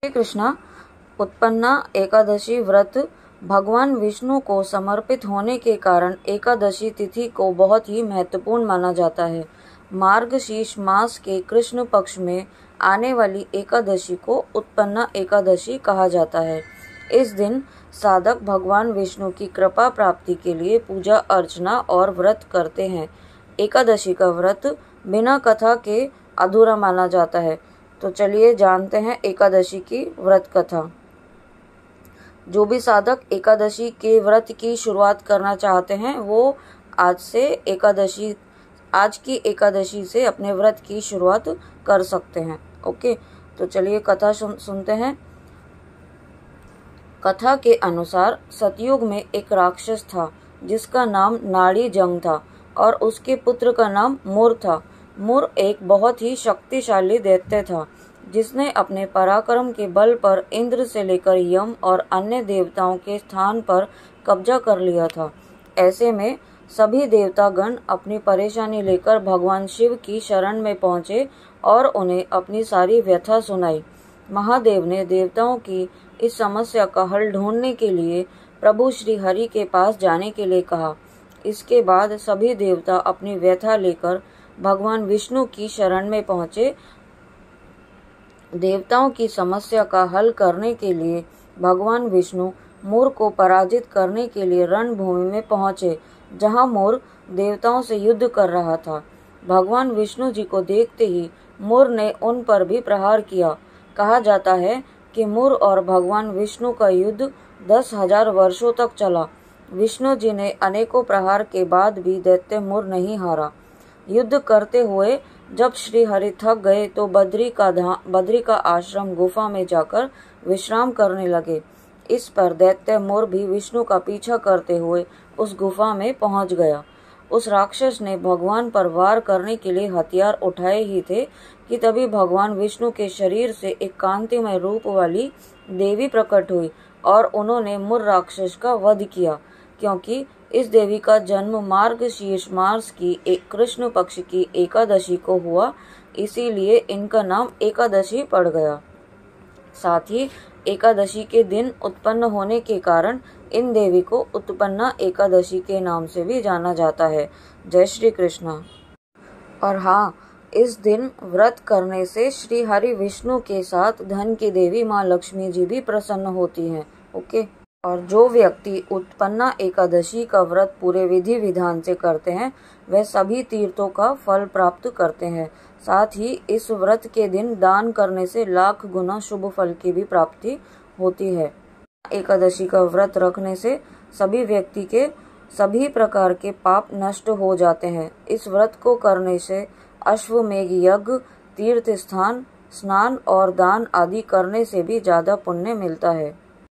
श्री कृष्ण उत्पन्ना एकादशी व्रत भगवान विष्णु को समर्पित होने के कारण एकादशी तिथि को बहुत ही महत्वपूर्ण माना जाता है। मार्गशीर्ष मास के कृष्ण पक्ष में आने वाली एकादशी को उत्पन्ना एकादशी कहा जाता है। इस दिन साधक भगवान विष्णु की कृपा प्राप्ति के लिए पूजा अर्चना और व्रत करते हैं। एकादशी का व्रत बिना कथा के अधूरा माना जाता है। तो चलिए जानते हैं एकादशी की व्रत कथा। जो भी साधक एकादशी के व्रत की शुरुआत करना चाहते हैं वो आज की एकादशी से अपने व्रत की शुरुआत कर सकते हैं। ओके, तो चलिए कथा सुनते हैं। कथा के अनुसार सतयुग में एक राक्षस था जिसका नाम नाड़ी जंग था और उसके पुत्र का नाम मुर था। मुर एक बहुत ही शक्तिशाली दैत्य था जिसने अपने पराक्रम के बल पर इंद्र से लेकर यम और अन्य देवताओं के स्थान पर कब्जा कर लिया था। ऐसे में सभी देवतागण अपनी परेशानी लेकर भगवान शिव की शरण में पहुंचे और उन्हें अपनी सारी व्यथा सुनाई। महादेव ने देवताओं की इस समस्या का हल ढूंढने के लिए प्रभु श्री हरि के पास जाने के लिए कहा। इसके बाद सभी देवता अपनी व्यथा लेकर भगवान विष्णु की शरण में पहुंचे। देवताओं की समस्या का हल करने के लिए भगवान विष्णु मुर को पराजित करने के लिए रणभूमि में पहुंचे, जहां मुर देवताओं से युद्ध कर रहा था। भगवान विष्णु जी को देखते ही मुर ने उन पर भी प्रहार किया। कहा जाता है कि मुर और भगवान विष्णु का युद्ध 10,000 वर्षों तक चला। विष्णु जी ने अनेकों प्रहार के बाद भी दैत्य मुर नहीं हारा। युद्ध करते हुए जब श्री हरि थक गए तो बद्री का आश्रम गुफा में जाकर विश्राम करने लगे। इस पर दैत्य मुर भी विष्णु का पीछा करते हुए उस गुफा में पहुंच गया। उस राक्षस ने भगवान पर वार करने के लिए हथियार उठाए ही थे कि तभी भगवान विष्णु के शरीर से एक कांतिमय रूप वाली देवी प्रकट हुई और उन्होंने मुर राक्षस का वध किया। क्योंकि इस देवी का जन्म मार्गशीर्ष मास की कृष्ण पक्ष की एकादशी को हुआ, इसीलिए इनका नाम एकादशी पड़ गया। साथ ही एकादशी के दिन उत्पन्न होने के कारण इन देवी को उत्पन्ना एकादशी के नाम से भी जाना जाता है। जय श्री कृष्ण। और हाँ, इस दिन व्रत करने से श्री हरि विष्णु के साथ धन की देवी माँ लक्ष्मी जी भी प्रसन्न होती हैं। ओके, और जो व्यक्ति उत्पन्ना एकादशी का व्रत पूरे विधि विधान से करते हैं वह सभी तीर्थों का फल प्राप्त करते हैं। साथ ही इस व्रत के दिन दान करने से लाख गुना शुभ फल की भी प्राप्ति होती है। एकादशी का व्रत रखने से सभी व्यक्ति के सभी प्रकार के पाप नष्ट हो जाते हैं। इस व्रत को करने से अश्वमेघ यज्ञ, तीर्थ स्थान, स्नान और दान आदि करने से भी ज्यादा पुण्य मिलता है।